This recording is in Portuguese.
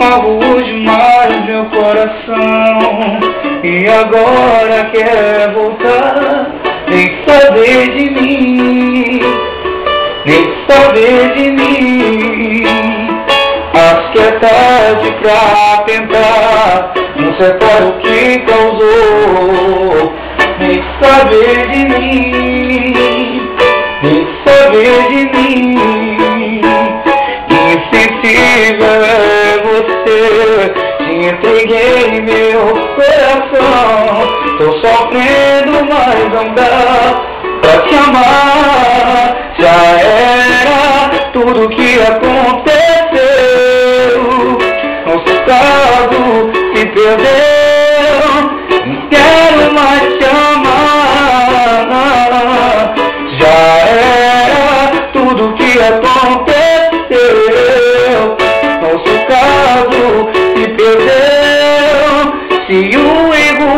magoou demais meu coração e agora quer voltar. Nem saber de mim, nem saber de mim. Acho que é tarde pra tentar consertar o que causou. Nem saber de mim, nem saber de mim. Insensível é você, te entreguei meu coração. Tô sofrendo, mas não dá pra te amar. Já era tudo que aconteceu. Nosso caso se perdeu. Não quero mais te amar. Já era tudo que aconteceu. Nosso caso se perdeu. Se o erro